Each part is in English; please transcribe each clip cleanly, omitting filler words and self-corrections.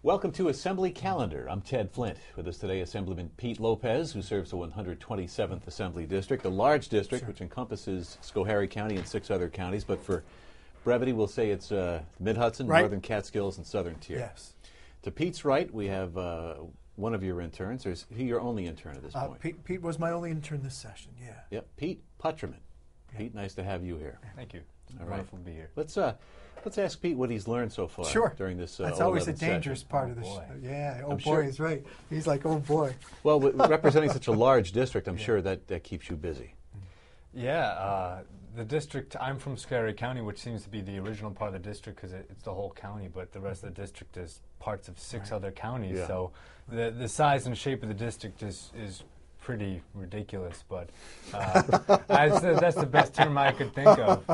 Welcome to Assembly Calendar. I'm Ted Flint. With us today, Assemblyman Pete Lopez, who serves the 127th Assembly District, a large district which encompasses Schoharie County and 6 other counties, but for brevity, we'll say it's Mid-Hudson, Northern Catskills, and Southern Tier. Yes. To Pete's right, we have one of your interns. Or is he your only intern at this point? Pete was my only intern this session, yeah. Yep, Pete Putcherman. Yeah. Pete, nice to have you here. Thank you. It's All wonderful to be here. Let's ask Pete what he's learned so far during this. That's always the dangerous session. part of the show. Yeah, oh boy, he's right. He's like, oh boy. Well, representing such a large district, I'm sure that keeps you busy. Yeah, the district, I'm from Schoharie County, which seems to be the original part of the district because it's the whole county, but the rest of the district is parts of 6 other counties. Yeah. So the size and shape of the district is pretty ridiculous, but that's the best term I could think of.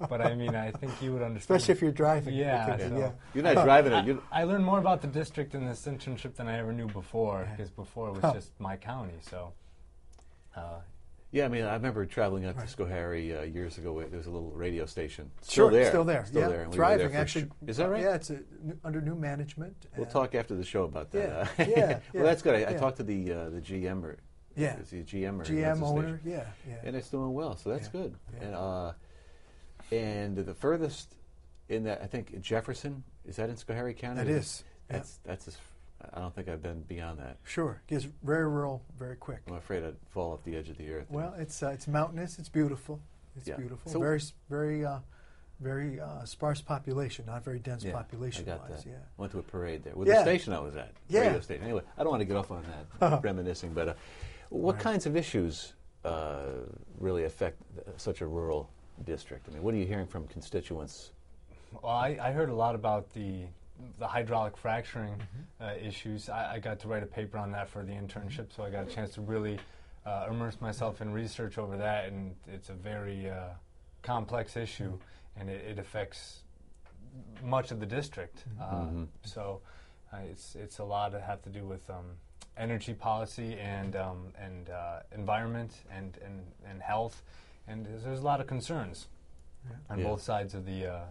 But I mean, I think you would understand. Especially if you're driving. Yeah. Yeah. You're not driving it. I learned more about the district in this internship than I ever knew before, because before it was just my county. So. Yeah, I mean, I remember traveling out to Schoharie years ago. There was a little radio station. Still there. Still yeah. there. And Thriving, we were actually. Is that right? Yeah, it's under new management. We'll talk after the show about that. Yeah. Well, that's good. I talked to the GM or yeah. is he a GM or GM owner? Yeah. And it's doing well, so that's good. Yeah. And the furthest in that, I think Jefferson, is that in Schoharie County? It is. That's I don't think I've been beyond that. Sure. It gets very rural, very quick. I'm afraid I'd fall off the edge of the earth. Well, it's mountainous. It's beautiful. It's beautiful. So very sparse population, not very dense population-wise. I got that. Yeah. Went to a parade there. With the station I was at. Radio station. Anyway, I don't want to get off on that reminiscing, but what kinds of issues really affect such a rural district? I mean, what are you hearing from constituents? Well, I heard a lot about the hydraulic fracturing issues. I got to write a paper on that for the internship, so I got a chance to really immerse myself in research over that, and it's a very complex issue, and it affects much of the district. So it's a lot that have to do with energy policy and environment and health, and there's a lot of concerns on both sides of the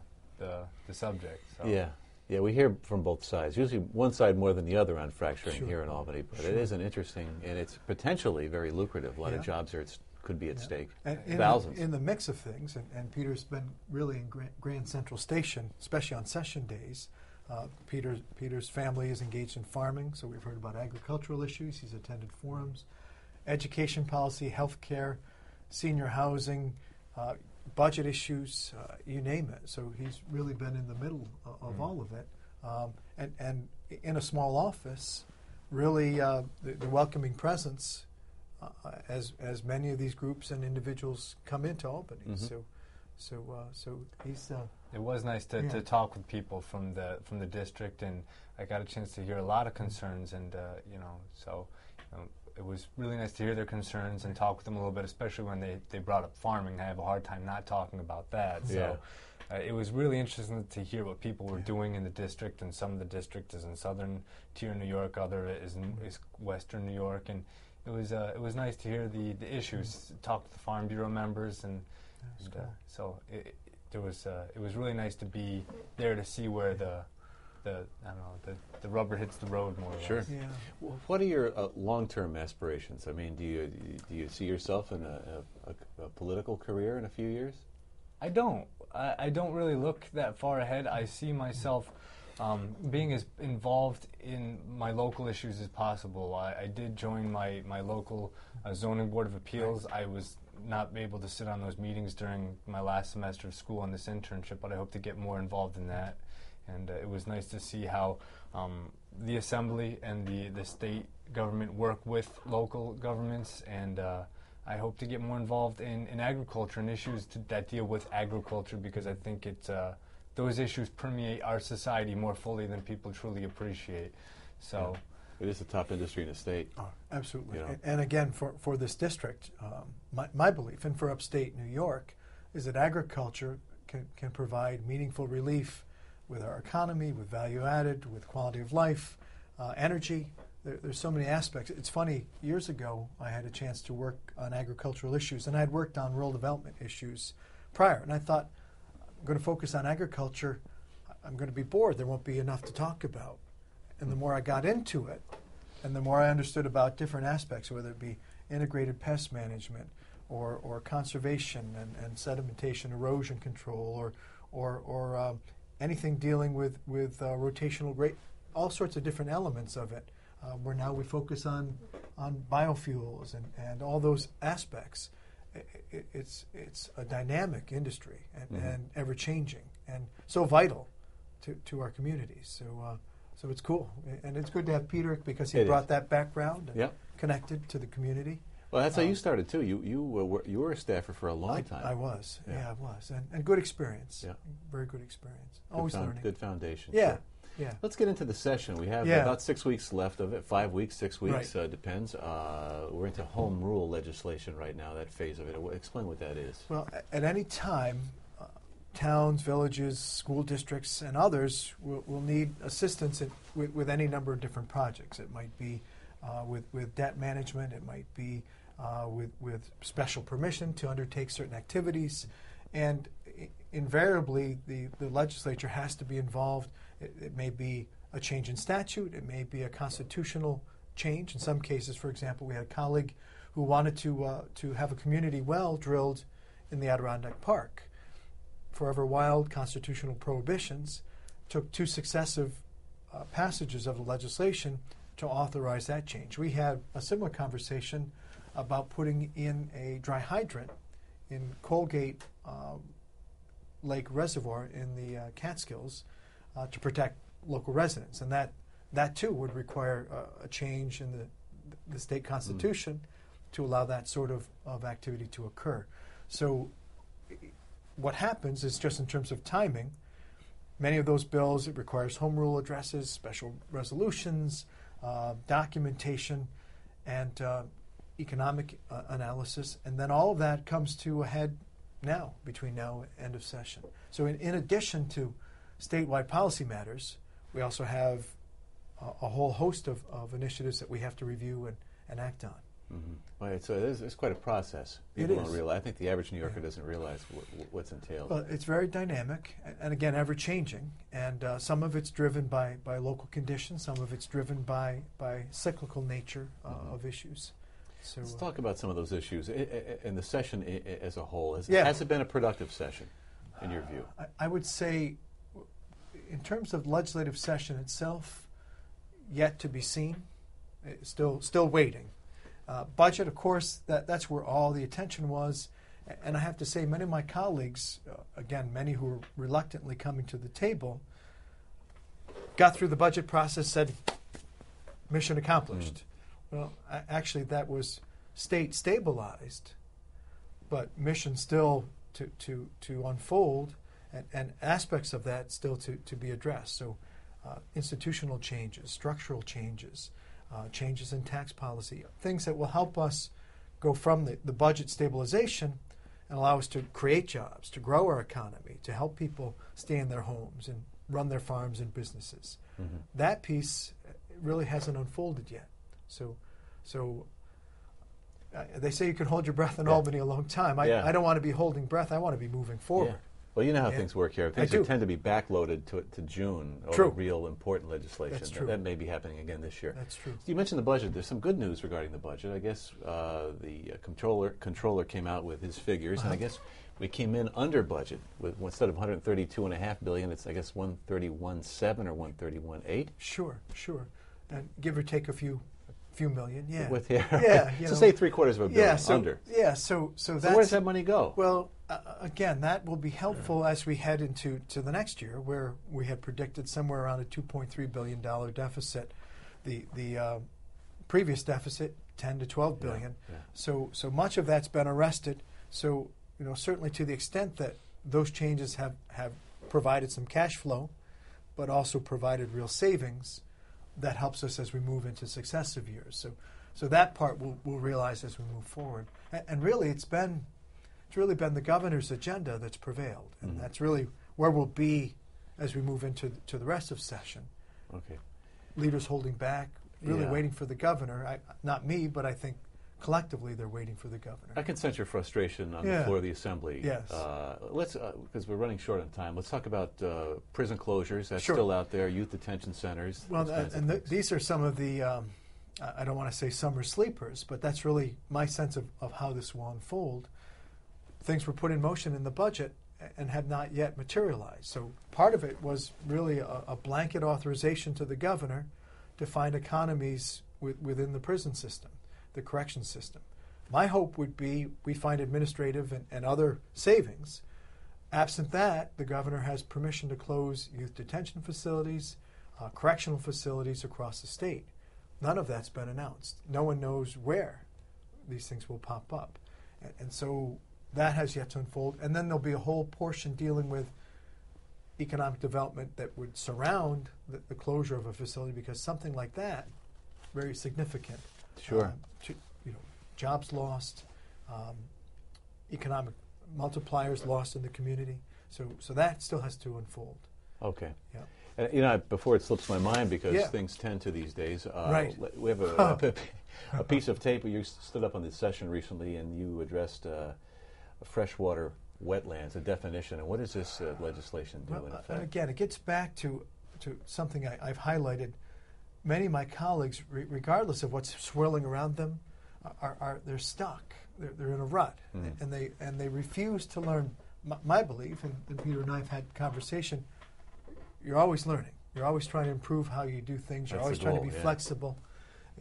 subject. So. Yeah, we hear from both sides. Usually one side more than the other on fracturing here in Albany, but it is an interesting, and it's potentially very lucrative. A lot of jobs could be at stake. And thousands. In the mix of things, and Peter's been really in Grand Central Station, especially on session days. Peter's family is engaged in farming, so we've heard about agricultural issues. He's attended forums, education policy, health care, senior housing, budget issues, you name it. So he's really been in the middle of all of it. And in a small office, really the welcoming presence as many of these groups and individuals come into Albany. So he's... it was nice to talk with people from the district, and I got a chance to hear a lot of concerns, and it was really nice to hear their concerns and talk with them a little bit, especially when they brought up farming. I have a hard time not talking about that. So it was really interesting to hear what people were doing in the district, and some of the district is in Southern Tier New York, other is Western New York, and it was nice to hear the issues, talk to the Farm Bureau members, and so it was really nice to be there to see where the rubber hits the road more or less. Sure. Yeah. What are your long-term aspirations? I mean, do you see yourself in a political career in a few years? I don't. I don't really look that far ahead. I see myself being as involved in my local issues as possible. I did join my local zoning board of appeals. I was not able to sit on those meetings during my last semester of school on this internship, but I hope to get more involved in that. And it was nice to see how the Assembly and the state government work with local governments, and I hope to get more involved in agriculture and issues that deal with agriculture, because I think those issues permeate our society more fully than people truly appreciate. So it is a top industry in the state. Oh, absolutely. You know. And again, for this district, my belief, and for upstate New York, is that agriculture can provide meaningful relief with our economy, with value added, with quality of life, energy. There's so many aspects. It's funny, years ago I had a chance to work on agricultural issues, and I had worked on rural development issues prior, and I thought, I'm going to focus on agriculture, I'm going to be bored, there won't be enough to talk about. and the more I got into it, and the more I understood about different aspects, whether it be integrated pest management or conservation and sedimentation, erosion control, or anything dealing with rotational rate, all sorts of different elements of it, where now we focus on biofuels and all those aspects. It's a dynamic industry and ever changing and so vital to our communities. So it's cool, and it's good to have Peter because he brought that background and connected to the community. Well, that's how you started too. You were a staffer for a long time. I was, I was, and good experience. Yeah, very good experience. Always learning. Good foundation. Yeah. Sure. Yeah. Let's get into the session. We have about 6 weeks left of it. 5 weeks, 6 weeks, Right. depends. We're into home rule legislation right now, that phase of it. Explain what that is. Well, at any time, towns, villages, school districts, and others will need assistance with any number of different projects. It might be with debt management. It might be with special permission to undertake certain activities. And invariably, the legislature has to be involved. It may be a change in statute. It may be a constitutional change. In some cases, for example, we had a colleague who wanted to have a community well drilled in the Adirondack Park. Forever Wild constitutional prohibitions took 2 successive passages of the legislation to authorize that change. We had a similar conversation about putting in a dry hydrant in Colgate Lake Reservoir in the Catskills to protect local residents, and that too would require a change in the state constitution to allow that sort of activity to occur. So what happens is, just in terms of timing, many of those bills, it requires home rule addresses, special resolutions, documentation, and economic analysis, and then all of that comes to a head now, between now and end of session. So in addition to statewide policy matters, we also have a whole host of initiatives that we have to review and act on. Mm-hmm. Right, so it's quite a process. People don't realize. I think the average New Yorker doesn't realize what's entailed. Well, it's very dynamic, and again, ever-changing, and some of it's driven by local conditions, some of it's driven by cyclical nature of issues. So, let's talk about some of those issues in the session as a whole. Has it been a productive session, in your view? I would say, in terms of legislative session itself, yet to be seen. Still waiting. Budget, of course, that's where all the attention was. And I have to say, many of my colleagues, again, many who were reluctantly coming to the table, got through the budget process, said, mission accomplished. Well, actually, that was state stabilized, but mission still to unfold, and aspects of that still to be addressed. So institutional changes, structural changes, changes in tax policy, things that will help us go from the budget stabilization and allow us to create jobs, to grow our economy, to help people stay in their homes and run their farms and businesses. That piece really hasn't unfolded yet. So they say you can hold your breath in Albany a long time. I don't want to be holding breath. I want to be moving forward. Well, you know how things work here. Things tend to be backloaded to June. True. Real important legislation. That's true. That may be happening again this year. That's true. You mentioned the budget. There's some good news regarding the budget. I guess the controller came out with his figures, and I guess we came in under budget. With instead of $132.5 billion, it's I guess $131.7 or $131.8. Sure, and give or take a few million. So say $750 million under. So where does that money go? Well, again, that will be helpful as we head into the next year, where we had predicted somewhere around a $2.3 billion deficit. The previous deficit, $10 to $12 billion. So much of that's been arrested. So certainly to the extent that those changes have provided some cash flow, but also provided real savings, that helps us as we move into successive years. So that part we'll realize as we move forward. And really, it's really been the governor's agenda that's prevailed, and that's really where we'll be as we move into the rest of session. Okay. Leaders holding back, really waiting for the governor. Not me, but I think collectively they're waiting for the governor. I can sense your frustration on the floor of the Assembly. Yes. Let's, because we're running short on time, let's talk about prison closures. That's Sure. still out there, youth detention centers. Well, these are some of the, I don't want to say summer sleepers, but that's really my sense of how this will unfold. Things were put in motion in the budget and have not yet materialized. So part of it was really a blanket authorization to the governor to find economies within the prison system, the correction system. My hope would be we find administrative and other savings. Absent that, the governor has permission to close youth detention facilities, correctional facilities across the state. None of that's been announced. No one knows where these things will pop up. And so that has yet to unfold. And then there'll be a whole portion dealing with economic development that would surround the closure of a facility, because something like that, very significant. Sure. Jobs lost, economic multipliers lost in the community. So that still has to unfold. Okay. Yeah. And, before it slips my mind, because Yeah. things tend to these days, Right. we have a piece of tape where you stood up on this session recently and you addressed freshwater wetlands, a definition. And what does this legislation do in effect? And again, it gets back to something I've highlighted. Many of my colleagues, regardless of what's swirling around them, they're stuck. They're in a rut, and they refuse to learn. My belief, and Peter and I have had conversation. You're always learning. You're always trying to improve how you do things. You're That's always the trying to goal, be yeah. flexible.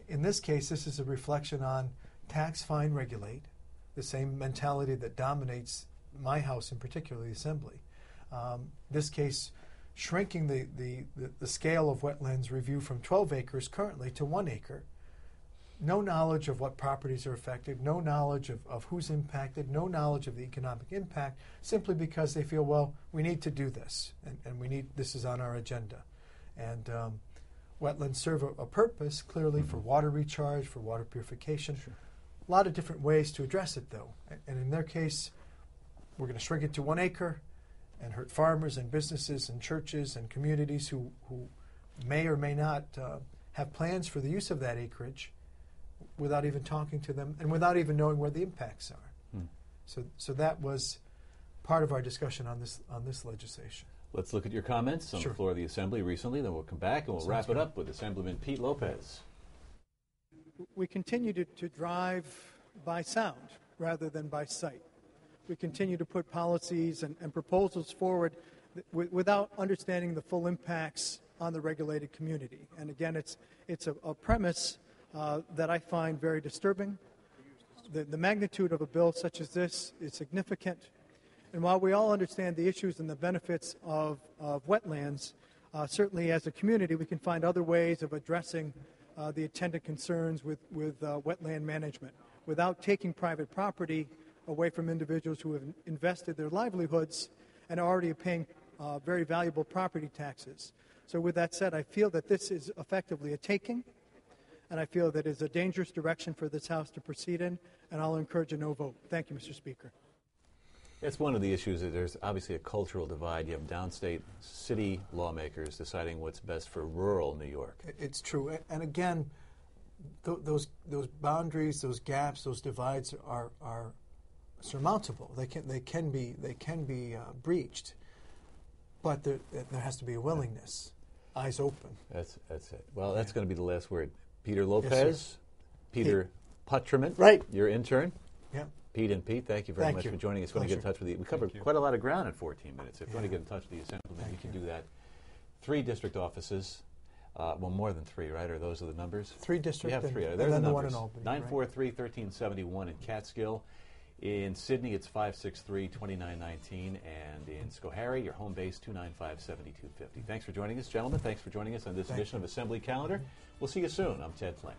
In this case, this is a reflection on tax, fine, regulate, the same mentality that dominates my house, in particular, the Assembly. This case, shrinking the scale of wetlands review from 12 acres currently to 1 acre. No knowledge of what properties are affected, no knowledge of who's impacted, no knowledge of the economic impact, simply because they feel, well, we need to do this, and this is on our agenda. And wetlands serve a purpose, clearly, for water recharge, for water purification. Sure. A lot of different ways to address it, though. And in their case, we're going to shrink it to 1 acre and hurt farmers and businesses and churches and communities who may or may not have plans for the use of that acreage, without even talking to them and without even knowing where the impacts are. So that was part of our discussion on this legislation. Let's look at your comments on Sure. the floor of the Assembly recently, then we'll come back and we'll Sounds wrap good. it up with Assemblyman Pete Lopez. We continue to drive by sound rather than by sight. We continue to put policies and proposals forward without understanding the full impacts on the regulated community. And again, it's a premise that I find very disturbing. The magnitude of a bill such as this is significant. And while we all understand the issues and the benefits of wetlands, certainly as a community we can find other ways of addressing the attendant concerns with wetland management without taking private property away from individuals who have invested their livelihoods and are already paying very valuable property taxes. So with that said, I feel that this is effectively a taking, and I feel that it's a dangerous direction for this House to proceed in, and I'll encourage a no vote. Thank you, Mr. Speaker. It's one of the issues that there's obviously a cultural divide. You have downstate city lawmakers deciding what's best for rural New York. It's true. And again, those boundaries, those gaps, those divides are surmountable. They can be breached, but there has to be a willingness, eyes open. That's it. Well, that's going to be the last word. Peter Lopez, Yes, Peter Putterman, Right. your intern. Yeah. Pete and Pete, thank you very Thank much you. for joining us. If you want to get in Pleasure. touch with you, we covered quite a lot of ground in 14 minutes. If you want to get in touch with the Assemblyman, you can do that. 3 district offices. Well, more than 3, right? Or those are the numbers? 3 district You have 3. and They're then the the one numbers. in Albany. Right. 943-1371 in Catskill. In Sydney, it's 563-2919. And in Schoharie, your home base, 295-7250. Thanks for joining us, gentlemen. Thanks for joining us on this edition of Assembly Calendar. We'll see you soon. I'm Ted Flint.